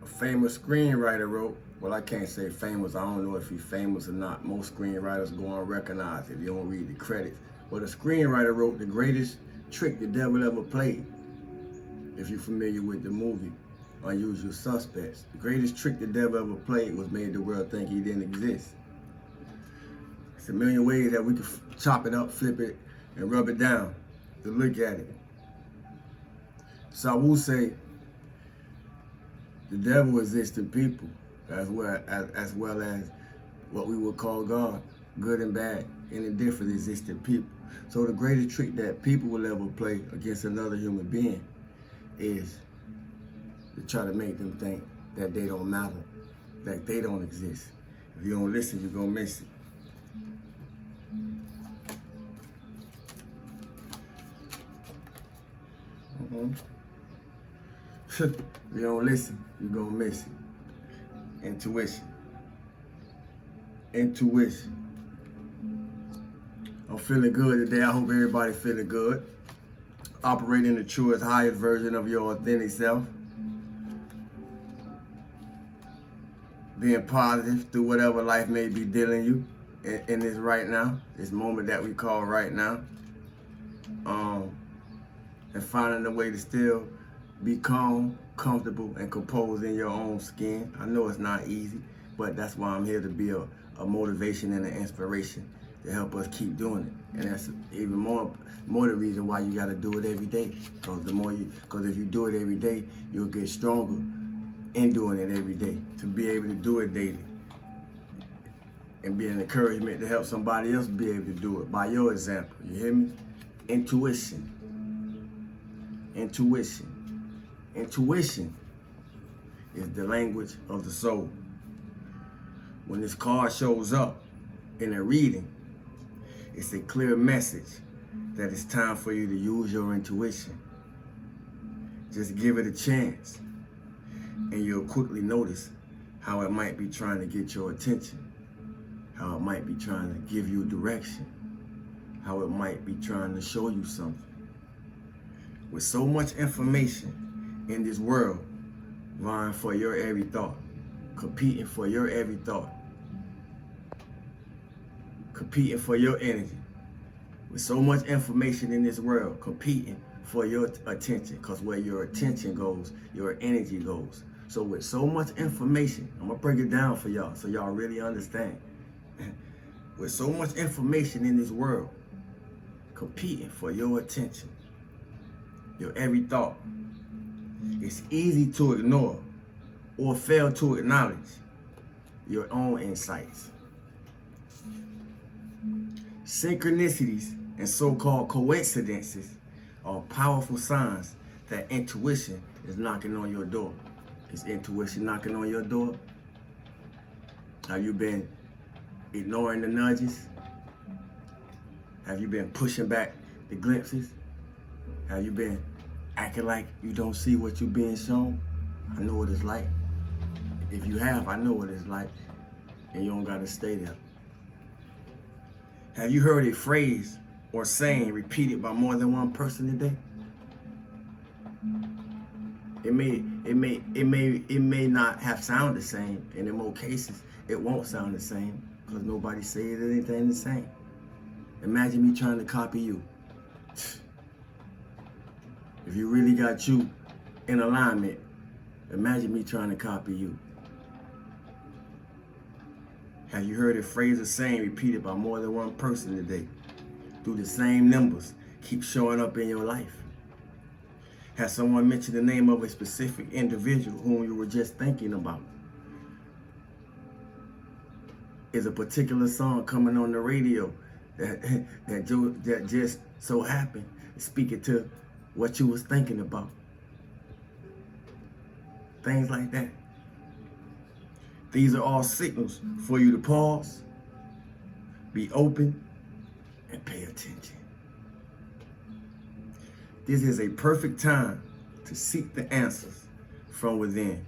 a famous screenwriter wrote, well, I can't say famous, I don't know if he's famous or not. Most screenwriters go unrecognized if you don't read the credits. But a screenwriter wrote the greatest trick the devil ever played. If you're familiar with the movie, Unusual Suspects. The greatest trick the devil ever played was made the world think he didn't exist. It's a million ways that we can chop it up, flip it, and rub it down to look at it. So I will say, the devil exists in people as well as what we would call God. Good and bad and indifferent exist in people. So the greatest trick that people will ever play against another human being is to try to make them think that they don't matter, that they don't exist. If you don't listen, you're gonna miss it. If you don't listen, you're gonna miss it. Intuition. Intuition. I'm feeling good today. I hope everybody's feeling good. Operating the truest, highest version of your authentic self. Being positive through whatever life may be dealing you in this right now, this moment that we call right now. And finding a way to still be calm, comfortable, and composed in your own skin. I know it's not easy, but that's why I'm here to be a motivation and an inspiration to help us keep doing it. And that's even more the reason why you gotta do it every day. Because if you do it every day, you'll get stronger in doing it every day. To be able to do it daily and be an encouragement to help somebody else be able to do it by your example. You hear me? Intuition. Intuition. Intuition is the language of the soul. When this card shows up in a reading, it's a clear message that it's time for you to use your intuition. Just give it a chance, and you'll quickly notice how it might be trying to get your attention, how it might be trying to give you direction, how it might be trying to show you something. With so much information in this world, vying for your every thought, competing for your every thought, competing for your energy. With so much information in this world, competing for your attention, because where your attention goes, your energy goes. So with so much information, I'm gonna break it down for y'all so y'all really understand. With so much information in this world, competing for your attention, your every thought, it's easy to ignore or fail to acknowledge your own insights. Synchronicities and so-called coincidences are powerful signs that intuition is knocking on your door. Is intuition knocking on your door? Have you been ignoring the nudges? Have you been pushing back the glimpses? Have you been acting like you don't see what you're being shown? I know what it's like. If you have, I know what it's like. And you don't gotta stay there. Have you heard a phrase or saying repeated by more than one person today? It may not have sound the same, and in most cases, it won't sound the same because nobody says anything the same. Imagine me trying to copy you. If you really got you in alignment, imagine me trying to copy you. Have you heard a phrase or saying repeated by more than one person today? Do the same numbers keep showing up in your life? Has someone mentioned the name of a specific individual whom you were just thinking about? Is a particular song coming on the radio that just so happened speaking to what you was thinking about? Things like that. These are all signals for you to pause, be open, and pay attention. This is a perfect time to seek the answers from within.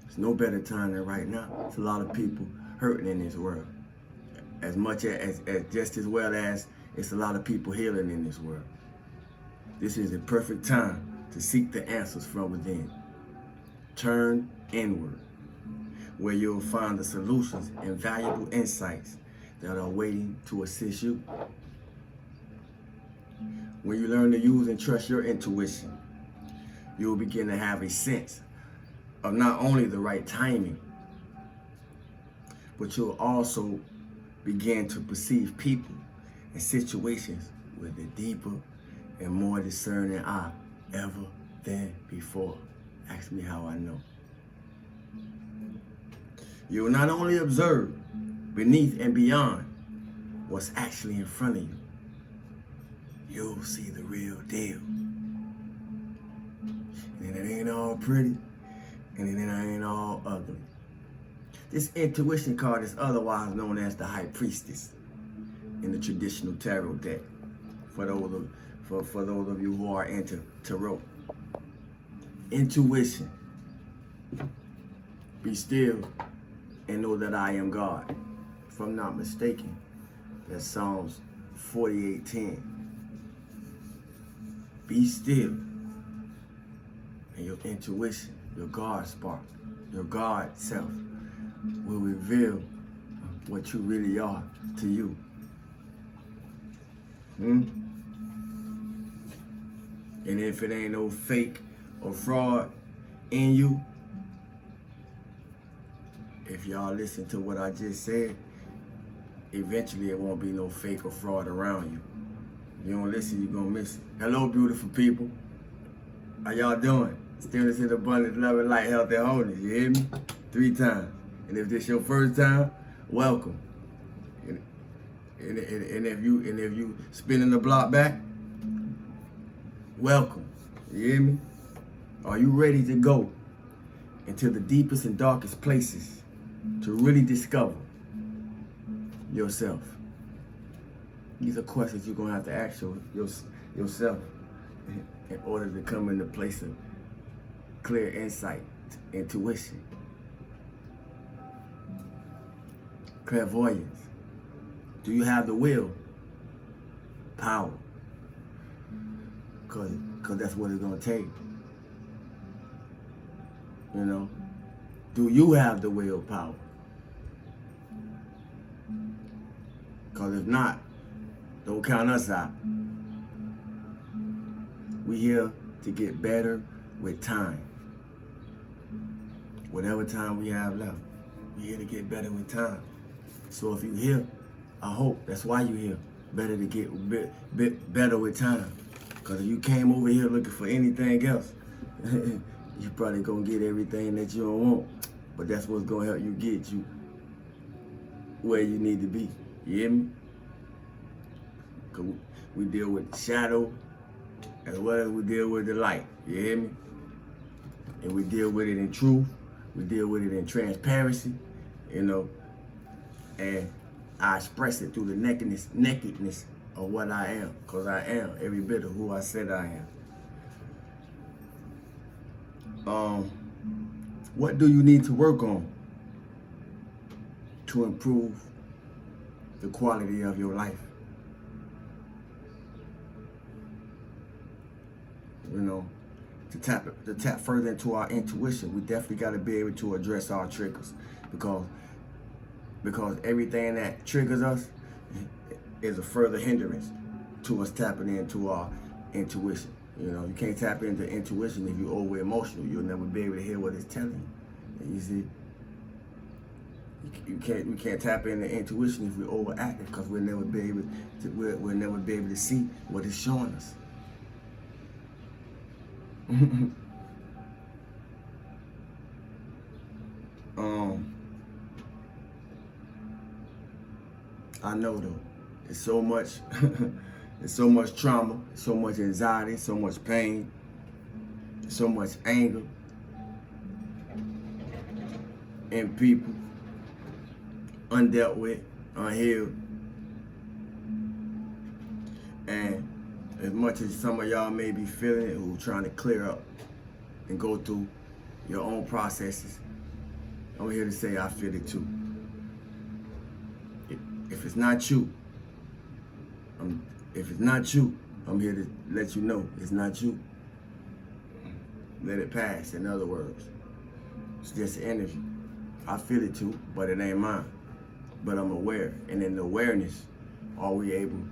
There's no better time than right now. There's a lot of people hurting in this world. As much as just as well as it's a lot of people healing in this world. This is a perfect time to seek the answers from within. Turn inward, where you'll find the solutions and valuable insights that are waiting to assist you. When you learn to use and trust your intuition, you'll begin to have a sense of not only the right timing, but you'll also begin to perceive people and situations with a deeper and more discerning eye ever than before. Ask me how I know. You will not only observe beneath and beyond what's actually in front of you, you'll see the real deal. And it ain't all pretty, and it ain't all ugly. This intuition card is otherwise known as the High Priestess in the traditional tarot deck, for those of you who are into tarot. Intuition. Be still and know that I am God. If I'm not mistaken, that's Psalms 48:10. Be still, and your intuition, your God spark, your God self will reveal what you really are to you. And if it ain't no fake or fraud in you, if y'all listen to what I just said, eventually it won't be no fake or fraud around you. If you don't listen, you're gonna miss it. Hello, beautiful people. How y'all doing? Stillness in abundance, love and light, health and wholeness. You hear me? 3 times. And if this your first time, welcome. And if you spinning the block back, welcome. You hear me? Are you ready to go into the deepest and darkest places to really discover yourself? These are questions you're gonna have to ask yourself in order to come into a place of clear insight, intuition, clairvoyance. Do you have the will? Power. Cause that's what it's gonna take. You know? Do you have the willpower? Cause if not, don't count us out. We here to get better with time. Whatever time we have left, we here to get better with time. So if you're here, I hope that's why you're here. Better to get bit better with time. Because if you came over here looking for anything else, you probably gonna get everything that you don't want. But that's what's gonna help you get you where you need to be. You hear me? Cause we deal with the shadow as well as we deal with the light. You hear me? And we deal with it in truth. We deal with it in transparency, you know. And I express it through the nakedness of what I am. Cause I am every bit of who I said I am. What do you need to work on to improve the quality of your life? You know, to tap further into our intuition, we definitely got to be able to address our triggers, because everything that triggers us is a further hindrance to us tapping into our intuition. You know, you can't tap into intuition if you're over emotional. You'll never be able to hear what it's telling you. You see, we can't tap into intuition if we're overactive, because we'll never be able to see what it's showing us. I know though, it's so much, it's so much trauma, so much anxiety, so much pain, so much anger in people, undealt with, unhealed. And as much as some of y'all may be feeling it, who are trying to clear up and go through your own processes, I'm here to say I feel it too. If it's not you, I'm here to let you know it's not you. Let it pass, in other words. It's just energy. I feel it too, but it ain't mine. But I'm aware, and in the awareness, are we able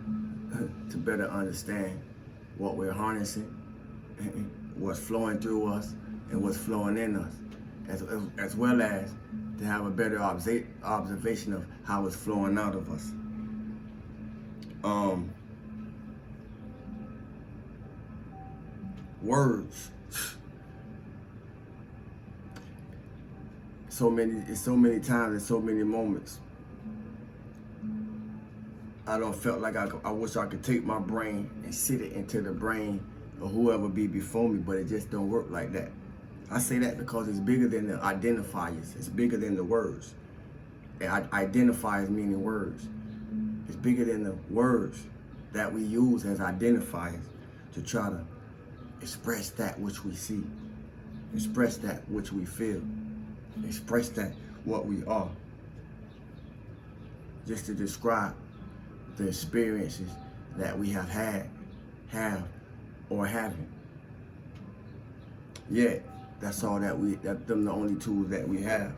to better understand what we're harnessing, what's flowing through us, and what's flowing in us, as well as to have a better observation of how it's flowing out of us. Words. So many times and so many moments I don't felt like I wish I could take my brain and sit it into the brain of whoever be before me, but it just don't work like that. I say that because it's bigger than the identifiers. It's bigger than the words. Identifiers meaning words. It's bigger than the words that we use as identifiers to try to express that which we see, express that which we feel, express that what we are. Just to describe the experiences that we have had, or haven't. Yet, that's all that them the only tools that we have.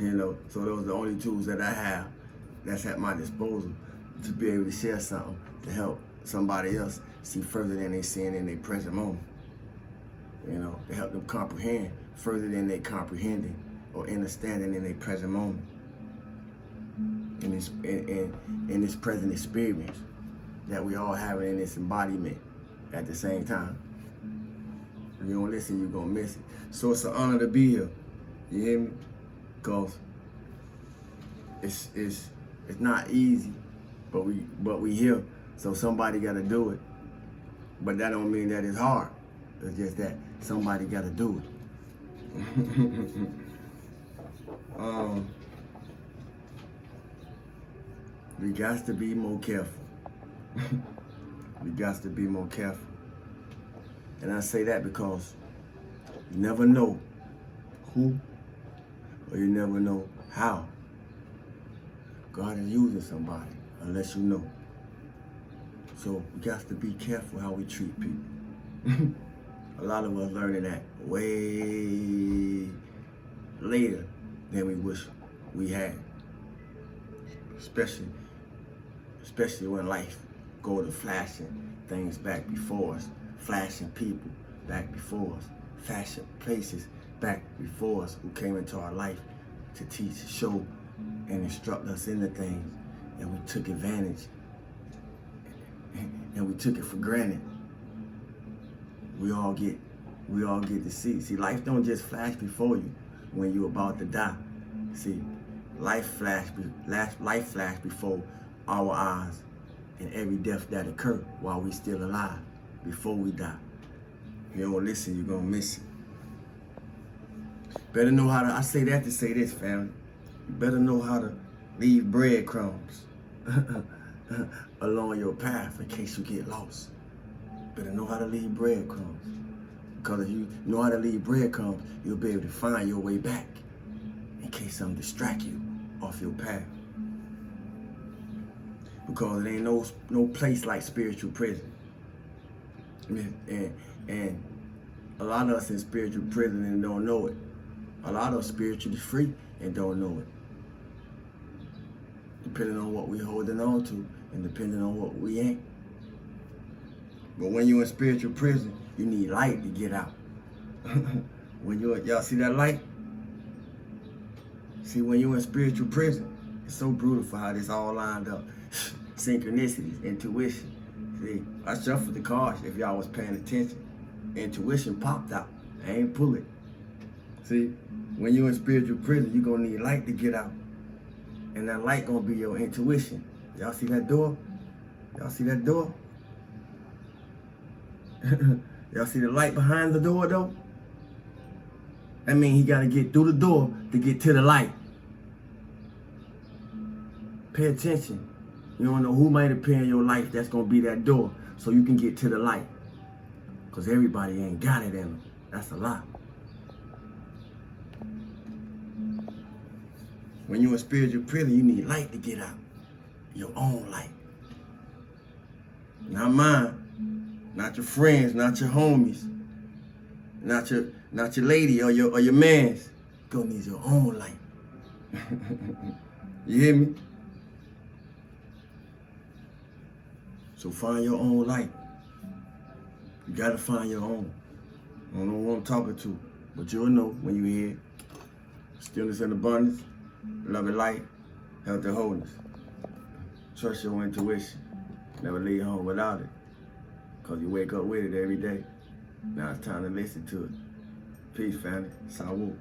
So those are the only tools that I have that's at my disposal to be able to share something to help somebody else see further than they seeing in their present moment. To help them comprehend further than they comprehending or understanding in their present moment. In this present experience that we all have in this embodiment at the same time. If you don't listen, you're gonna miss it. So it's an honor to be here. You hear me? Cause it's not easy, but we here. So somebody gotta do it. But that don't mean that it's hard. It's just that somebody gotta do it. We got to be more careful. We got to be more careful. And I say that because you never know who or you never know how God is using somebody unless you know. So we got to be careful how we treat people. A lot of us learning that way later than we wish we had. Especially when life go to flashing things back before us, flashing people back before us, flashing places back before us who came into our life to teach, show, and instruct us into things, and we took advantage, and we took it for granted. We all get to see. See, life don't just flash before you when you're about to die. See, life flash before our eyes in every death that occur while we still alive, before we die. If you don't listen, you're gonna miss it. Better know how to, I say that to say this, family. You better know how to leave breadcrumbs along your path in case you get lost. Better know how to leave breadcrumbs. Because if you know how to leave breadcrumbs, you'll be able to find your way back in case something distract you off your path. Because there ain't no place like spiritual prison. And a lot of us in spiritual prison and don't know it. A lot of us spiritually free and don't know it. Depending on what we're holding on to and depending on what we ain't. But when you're in spiritual prison, you need light to get out. Y'all see that light? See, when you're in spiritual prison, it's so beautiful how this all lined up. Synchronicities, intuition. See, I shuffled the cards if y'all was paying attention. Intuition popped out. I ain't pull it. See, when you're in spiritual prison, you're gonna need light to get out. And that light gonna be your intuition. Y'all see that door? Y'all see that door? Y'all see the light behind the door though? That means he gotta get through the door to get to the light. Pay attention. You don't know who might appear in your life that's gonna be that door so you can get to the light. Because everybody ain't got it in them. That's a lot. When you're in spiritual prison, you need light to get out. Your own light. Not mine. Not your friends, not your homies. not your lady or your man's. Go need your own light. You hear me? So find your own light. You gotta find your own. I don't know who I'm talking to, but you'll know when you hear. Stillness and abundance, love and light, health and wholeness. Trust your intuition. Never leave home without it. Cause you wake up with it every day. Now it's time to listen to it. Peace, family. Salud.